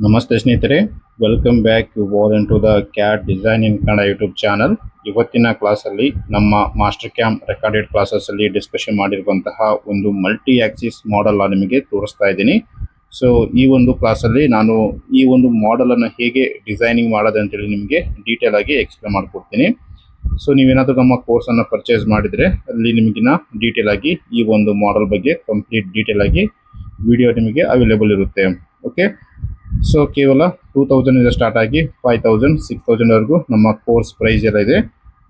ನಮಸ್ತೆ ಸ್ನೇಹಿತರೆ, welcome back you all into the CAD design in Kannada YouTube channel. ಇವತ್ತಿನ ಕ್ಲಾಸಲ್ಲಿ ನಮ್ಮ ಮಾಸ್ಟರ್ ಕ್ಯಾಂಪ್ ರೆಕಾರ್ಡೆಡ್ ಕ್ಲಾಸಸ್ಸಲ್ಲಿ ಡಿಸ್ಕಷನ್ ಮಾಡಿರುವಂತಹ ಒಂದು ಮಲ್ಟಿ ಆಕ್ಸಿಸ್ ಮಾಡೆಲ್ ನಿಮಗೆ ತೋರಿಸ್ತಾ ಇದ್ದೀನಿ. ಸೊ ಈ ಒಂದು ಕ್ಲಾಸಲ್ಲಿ ನಾನು ಈ ಒಂದು ಮಾಡೆಲನ್ನು ಹೇಗೆ ಡಿಸೈನಿಂಗ್ ಮಾಡೋದು ಅಂತೇಳಿ ನಿಮಗೆ ಡೀಟೇಲ್ ಆಗಿ ಎಕ್ಸ್ಪ್ಲೇನ್ ಮಾಡಿಕೊಡ್ತೀನಿ. ಸೊ ನೀವೇನಾದರೂ ನಮ್ಮ ಕೋರ್ಸನ್ನು ಪರ್ಚೇಸ್ ಮಾಡಿದರೆ ಅಲ್ಲಿ ನಿಮಗಿನ ಡೀಟೇಲ್ ಆಗಿ ಈ ಒಂದು ಮಾಡೆಲ್ ಬಗ್ಗೆ ಕಂಪ್ಲೀಟ್ ಡೀಟೇಲ್ ಆಗಿ ವಿಡಿಯೋ ನಿಮಗೆ ಅವೈಲೇಬಲ್ ಇರುತ್ತೆ. ಓಕೆ, ಸೊ ಕೇವಲ 2000 ಇಂದ ಸ್ಟಾರ್ಟ್ ಆಗಿ 5000 6000 ವರೆಗೂ ನಮ್ಮ ಕೋರ್ಸ್ ಪ್ರೈಸ್ ಎಲ್ಲ ಇದೆ,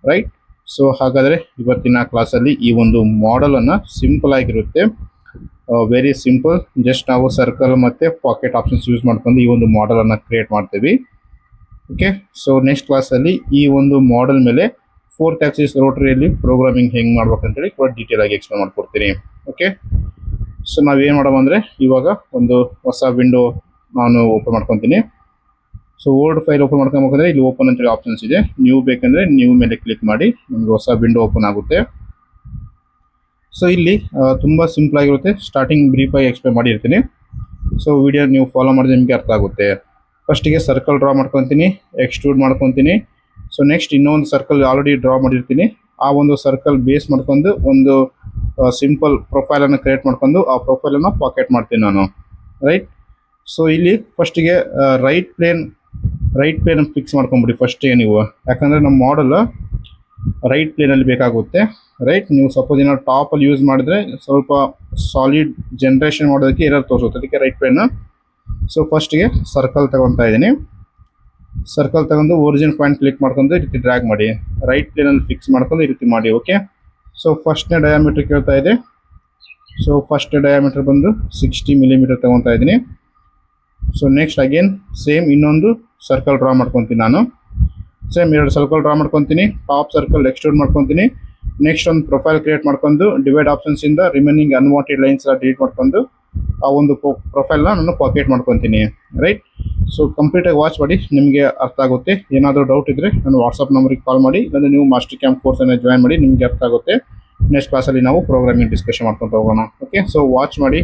ರೈಟ್. ಸೊ ಹಾಗಾದರೆ ಇವತ್ತಿನ ಕ್ಲಾಸಲ್ಲಿ ಈ ಒಂದು ಮಾಡೆಲನ್ನು ಸಿಂಪಲ್ ಆಗಿರುತ್ತೆ, ವೆರಿ ಸಿಂಪಲ್. ಜಸ್ಟ್ ನಾವು ಸರ್ಕಲ್ ಮತ್ತು ಪಾಕೆಟ್ ಆಪ್ಷನ್ಸ್ ಯೂಸ್ ಮಾಡ್ಕೊಂಡು ಈ ಒಂದು ಮಾಡೆಲನ್ನು ಕ್ರಿಯೇಟ್ ಮಾಡ್ತೀವಿ. ಓಕೆ, ಸೊ ನೆಕ್ಸ್ಟ್ ಕ್ಲಾಸಲ್ಲಿ ಈ ಒಂದು ಮಾಡೆಲ್ ಮೇಲೆ 4th ಆಕ್ಸಿಸ್ ರೋಟರಿಯಲ್ಲಿ ಪ್ರೋಗ್ರಾಮಿಂಗ್ ಹೆಂಗೆ ಮಾಡ್ಬೇಕಂತೇಳಿ ಕೂಡ ಡೀಟೇಲ್ ಆಗಿ ಎಕ್ಸ್ಪ್ಲೇನ್ ಮಾಡ್ಕೊಡ್ತೀನಿ. ಓಕೆ, ಸೊ ನಾವೇನು ಮಾಡೋಣ ಅಂದರೆ ಇವಾಗ ಒಂದು ಹೊಸ ವಿಂಡೋ ನಾನು ಓಪನ್ ಮಾಡ್ಕೊತೀನಿ. ಸೊ ವರ್ಡ್ ಫೈಲ್ ಓಪನ್ ಮಾಡ್ಕೊಬೇಕಂದ್ರೆ ಇಲ್ಲಿ ಓಪನ್ ಅಂತೇಳಿ ಆಪ್ಷನ್ಸ್ ಇದೆ. ನೀವು ಬೇಕಂದರೆ ನೀವು ಮೇಲೆ ಕ್ಲಿಕ್ ಮಾಡಿ ನಿಮಗೆ ಹೊಸ ವಿಂಡೋ ಓಪನ್ ಆಗುತ್ತೆ. ಸೊ ಇಲ್ಲಿ ತುಂಬ ಸಿಂಪಲ್ ಆಗಿರುತ್ತೆ. ಸ್ಟಾರ್ಟಿಂಗ್ ಬ್ರೀಫಾಗಿ ಎಕ್ಸ್ಪ್ಲೇನ್ ಮಾಡಿರ್ತೀನಿ. ಸೊ ವಿಡಿಯೋ ನೀವು ಫಾಲೋ ಮಾಡಿದ್ರೆ ನಿಮಗೆ ಅರ್ಥ ಆಗುತ್ತೆ. ಫಸ್ಟಿಗೆ ಸರ್ಕಲ್ ಡ್ರಾ ಮಾಡ್ಕೊತೀನಿ, ಎಕ್ಸ್ಟ್ರೂಡ್ ಮಾಡ್ಕೊತೀನಿ. ಸೊ ನೆಕ್ಸ್ಟ್ ಇನ್ನೊಂದು ಸರ್ಕಲ್ ಆಲ್ರೆಡಿ ಡ್ರಾ ಮಾಡಿರ್ತೀನಿ. ಆ ಒಂದು ಸರ್ಕಲ್ ಬೇಸ್ ಮಾಡ್ಕೊಂಡು ಒಂದು ಸಿಂಪಲ್ ಪ್ರೊಫೈಲನ್ನು ಕ್ರಿಯೇಟ್ ಮಾಡ್ಕೊಂಡು ಆ ಪ್ರೊಫೈಲನ್ನು ಪಾಕೆಟ್ ಮಾಡ್ತೀನಿ ನಾನು, ರೈಟ್. ಸೊ ಇಲ್ಲಿ ಫಸ್ಟಿಗೆ ರೈಟ್ ಪ್ಲೇನ್ ಫಿಕ್ಸ್ ಮಾಡ್ಕೊಂಬಿಡಿ ಫಸ್ಟಿಗೆ ನೀವು, ಯಾಕಂದರೆ ನಮ್ಮ ಮಾಡಲ್ ರೈಟ್ ಪ್ಲೇನಲ್ಲಿ ಬೇಕಾಗುತ್ತೆ, ರೈಟ್. ನೀವು ಸಪೋಸ್ ಏನಾದ್ರು ಟಾಪಲ್ಲಿ ಯೂಸ್ ಮಾಡಿದ್ರೆ ಸ್ವಲ್ಪ ಸಾಲಿಡ್ ಜನ್ರೇಷನ್ ಮಾಡೋದಕ್ಕೆ ಏನಾದ್ರು ತೋರಿಸುತ್ತೆ, ಅದಕ್ಕೆ ರೈಟ್ ಪ್ಲೇನ್. ಸೊ ಫಸ್ಟಿಗೆ ಸರ್ಕಲ್ ತಗೊತಾ ಇದ್ದೀನಿ. ಸರ್ಕಲ್ ತಗೊಂಡು ಒರಿಜಿನ್ ಪಾಯಿಂಟ್ ಕ್ಲಿಕ್ ಮಾಡ್ಕೊಂಡು ಈ ರೀತಿ ಡ್ರ್ಯಾಗ್ ಮಾಡಿ ರೈಟ್ ಪ್ಲೇನಲ್ಲಿ ಫಿಕ್ಸ್ ಮಾಡ್ಕೊಂಡು ಈ ರೀತಿ ಮಾಡಿ. ಓಕೆ, ಸೊ ಫಸ್ಟ್ನೇ ಡಯಾಮೀಟರ್ ಕೇಳ್ತಾ ಇದೆ. ಸೊ ಫಸ್ಟ್ ಡಯಾಮೀಟರ್ ಬಂದು 60 ಮಿಲಿಮೀಟರ್ ತಗೊತಾ ಇದ್ದೀನಿ. ಸೊ ನೆಕ್ಸ್ಟ್ ಅಗೇನ್ ಸೇಮ್ ಇನ್ನೊಂದು ಸರ್ಕಲ್ ಡ್ರಾ ಮಾಡ್ಕೊತೀನಿ ನಾನು. ಸೇಮ್ 2 ಸರ್ಕಲ್ ಡ್ರಾ ಮಾಡ್ಕೊತೀನಿ. ಟಾಪ್ ಸರ್ಕಲ್ ಎಕ್ಸ್ಟ್ರೂಡ್ ಮಾಡ್ಕೊತೀನಿ. ನೆಕ್ಸ್ಟ್ ಒಂದು ಪ್ರೊಫೈಲ್ ಕ್ರಿಯೇಟ್ ಮಾಡ್ಕೊಂಡು ಡಿವೈಡ್ ಆಪ್ಷನ್ಸಿಂದ ರಿಮೈನಿಂಗ್ ಅನ್ವಾಂಟೆಡ್ ಲೈನ್ಸ್ ಎಲ್ಲ ಡಿಲೀಟ್ ಮಾಡ್ಕೊಂಡು ಆ ಒಂದು ಪ್ರೊಫೈಲ್ನ ನಾನು ಪಾಕೆಟ್ ಮಾಡ್ಕೊತೀನಿ, ರೈಟ್. ಸೊ ಕಂಪ್ಲೀಟಾಗಿ ವಾಚ್ ಮಾಡಿ, ನಿಮಗೆ ಅರ್ಥ ಆಗುತ್ತೆ. ಏನಾದರೂ ಡೌಟ್ ಇದ್ದರೆ ನಾನು ವಾಟ್ಸಪ್ ನಂಬರಿಗೆ ಕಾಲ್ ಮಾಡಿ, ಇಲ್ಲಾಂದರೆ ನೀವು ಮಾಸ್ಟರ್ ಕ್ಯಾಂಪ್ ಕೋರ್ಸನ್ನು ಜಾಯ್ನ್ ಮಾಡಿ, ನಿಮಗೆ ಅರ್ಥ ಆಗುತ್ತೆ. ನೆಕ್ಸ್ಟ್ ಕ್ಲಾಸಲ್ಲಿ ನಾವು ಪ್ರೋಗ್ರಾಮಿಂಗ್ ಡಿಸ್ಕಷನ್ ಮಾಡ್ಕೊತ ಹೋಗೋಣ. ಓಕೆ, ಸೊ ವಾಚ್ ಮಾಡಿ.